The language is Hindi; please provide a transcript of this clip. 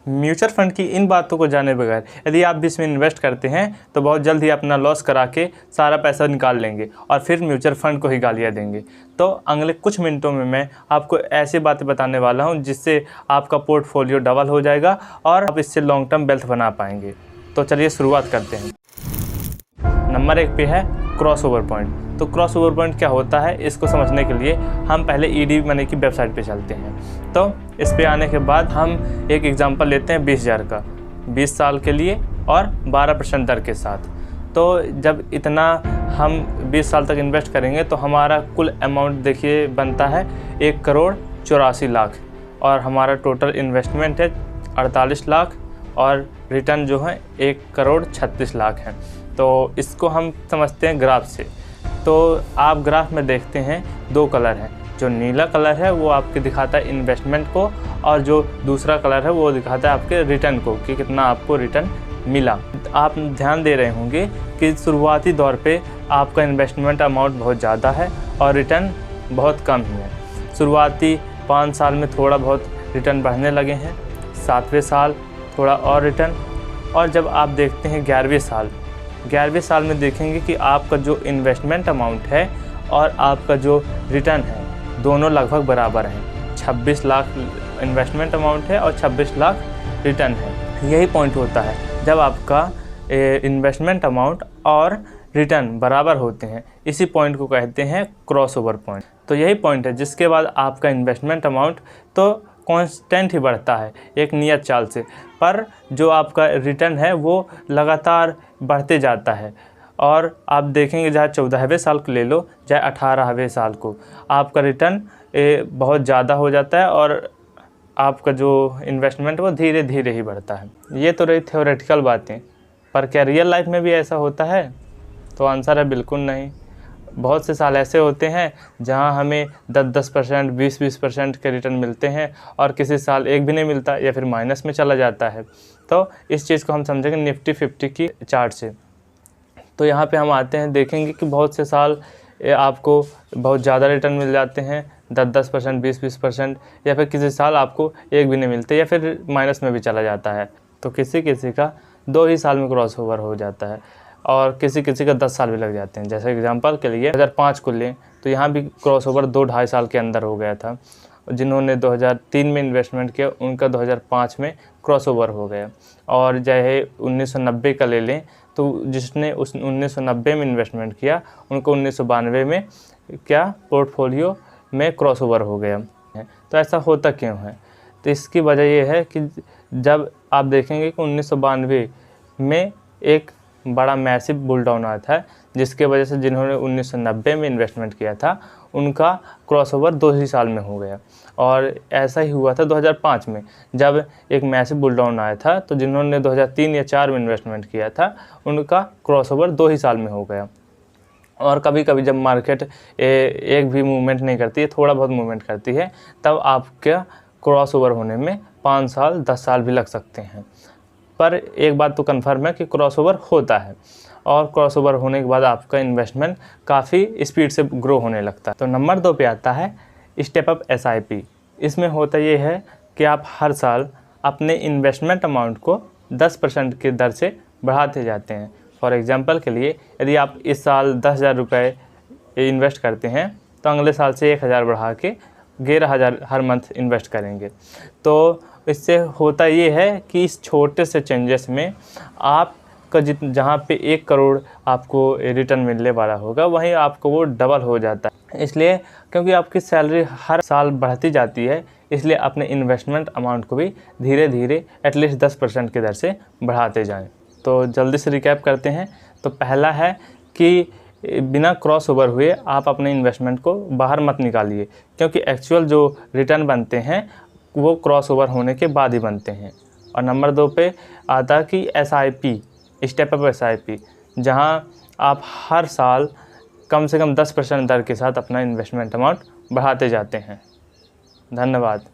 म्यूचुअल फंड की इन बातों को जाने बगैर यदि आप भी इसमें इन्वेस्ट करते हैं तो बहुत जल्द ही अपना लॉस करा के सारा पैसा निकाल लेंगे और फिर म्यूचुअल फंड को ही गालियाँ देंगे। तो अगले कुछ मिनटों में मैं आपको ऐसी बातें बताने वाला हूं जिससे आपका पोर्टफोलियो डबल हो जाएगा और आप इससे लॉन्ग टर्म वेल्थ बना पाएंगे। तो चलिए शुरुआत करते हैं। नंबर 1 पे है क्रॉस ओवर पॉइंट। तो क्रॉस ओवर पॉइंट क्या होता है, इसको समझने के लिए हम पहले ईडी मनी की वेबसाइट पे चलते हैं। तो इस पे आने के बाद हम एक एग्जांपल लेते हैं 20,000 का 20 साल के लिए और 12% दर के साथ। तो जब इतना हम 20 साल तक इन्वेस्ट करेंगे तो हमारा कुल अमाउंट देखिए बनता है 1,84,00,000 और हमारा टोटल इन्वेस्टमेंट है 48 लाख और रिटर्न जो है 1,36,00,000 है। तो इसको हम समझते हैं ग्राफ से। तो आप ग्राफ में देखते हैं 2 कलर हैं, जो नीला कलर है वो आपके दिखाता है इन्वेस्टमेंट को और जो दूसरा कलर है वो दिखाता है आपके रिटर्न को कि कितना आपको रिटर्न मिला। आप ध्यान दे रहे होंगे कि शुरुआती दौर पे आपका इन्वेस्टमेंट अमाउंट बहुत ज़्यादा है और रिटर्न बहुत कम ही है। शुरुआती 5 साल में थोड़ा बहुत रिटर्न बढ़ने लगे हैं, 7वें साल थोड़ा और रिटर्न, और जब आप देखते हैं 11वें साल में देखेंगे कि आपका जो इन्वेस्टमेंट अमाउंट है और आपका जो रिटर्न है दोनों लगभग बराबर हैं। 26 लाख इन्वेस्टमेंट अमाउंट है और 26 लाख रिटर्न है। यही पॉइंट होता है जब आपका इन्वेस्टमेंट अमाउंट और रिटर्न बराबर होते हैं, इसी पॉइंट को कहते हैं क्रॉस ओवर पॉइंट। तो यही पॉइंट है जिसके बाद आपका इन्वेस्टमेंट अमाउंट तो कांस्टेंट ही बढ़ता है एक नियत चाल से, पर जो आपका रिटर्न है वो लगातार बढ़ते जाता है। और आप देखेंगे चाहे 14वें साल को ले लो चाहे 18वें साल को, आपका रिटर्न बहुत ज़्यादा हो जाता है और आपका जो इन्वेस्टमेंट वो धीरे धीरे ही बढ़ता है। ये तो रही थ्योरेटिकल बातें, पर क्या रियल लाइफ में भी ऐसा होता है? तो आंसर है बिल्कुल नहीं। बहुत से साल ऐसे होते हैं जहां हमें 10-10%, 20-20% के रिटर्न मिलते हैं और किसी साल एक भी नहीं मिलता या फिर माइनस में चला जाता है। तो इस चीज़ को हम समझेंगे निफ्टी 50 की चार्ट से। तो यहाँ पे हम आते हैं, देखेंगे कि बहुत से साल आपको बहुत ज़्यादा रिटर्न मिल जाते हैं 10-10%, 20-20%, या फिर किसी साल आपको एक भी नहीं मिलते या फिर माइनस में भी चला जाता है। तो किसी किसी का 2 ही साल में क्रॉस ओवर हो जाता है और किसी किसी का 10 साल भी लग जाते हैं। जैसे एग्जांपल के लिए 2005 को लें तो यहाँ भी क्रॉस ओवर 2-2.5 साल के अंदर हो गया था। जिन्होंने 2003 में इन्वेस्टमेंट किया उनका 2005 में क्रॉस ओवर हो गया। और चाहे 1990 का ले लें तो जिसने उस 1990 में इन्वेस्टमेंट किया उनको 1992 में क्या पोर्टफोलियो में क्रॉस ओवर हो गया है। तो ऐसा होता क्यों है? तो इसकी वजह यह है कि जब आप देखेंगे कि 1992 में एक बड़ा मैसिव बुल डाउन आया था जिसके वजह से जिन्होंने 1990 में इन्वेस्टमेंट किया था उनका क्रॉसओवर 2 ही साल में हो गया। और ऐसा ही हुआ था 2005 में जब एक मैसिव बुल डाउन आया था, तो जिन्होंने 2003 या 4 में इन्वेस्टमेंट किया था उनका क्रॉसओवर 2 ही साल में हो गया। और कभी कभी जब मार्केट एक भी मूवमेंट नहीं करती है, थोड़ा बहुत मूवमेंट करती है, तब आपका क्रॉसओवर होने में 5 साल 10 साल भी लग सकते हैं। पर एक बात तो कन्फर्म है कि क्रॉसओवर होता है और क्रॉसओवर होने के बाद आपका इन्वेस्टमेंट काफ़ी स्पीड से ग्रो होने लगता है। तो नंबर 2 पे आता है स्टेप अप SIP। इसमें होता ये है कि आप हर साल अपने इन्वेस्टमेंट अमाउंट को 10% के दर से बढ़ाते जाते हैं। फॉर एग्जांपल के लिए यदि आप इस साल 10,000 रुपये इन्वेस्ट करते हैं तो अगले साल से 1,000 बढ़ा के 11,000 हर मंथ इन्वेस्ट करेंगे। तो इससे होता ये है कि इस छोटे से चेंजेस में आपका जहाँ पे 1 करोड़ आपको रिटर्न मिलने वाला होगा वहीं आपको वो डबल हो जाता है। इसलिए क्योंकि आपकी सैलरी हर साल बढ़ती जाती है, इसलिए अपने इन्वेस्टमेंट अमाउंट को भी धीरे धीरे एटलीस्ट 10% की दर से बढ़ाते जाएं। तो जल्दी से रिकैप करते हैं। तो पहला है कि बिना क्रॉस ओवर हुए आप अपने इन्वेस्टमेंट को बाहर मत निकालिए, क्योंकि एक्चुअल जो रिटर्न बनते हैं वो क्रॉस ओवर होने के बाद ही बनते हैं। और नंबर 2 पे आता कि SIP, स्टेप अप SIP, जहां आप हर साल कम से कम 10% दर के साथ अपना इन्वेस्टमेंट अमाउंट बढ़ाते जाते हैं। धन्यवाद।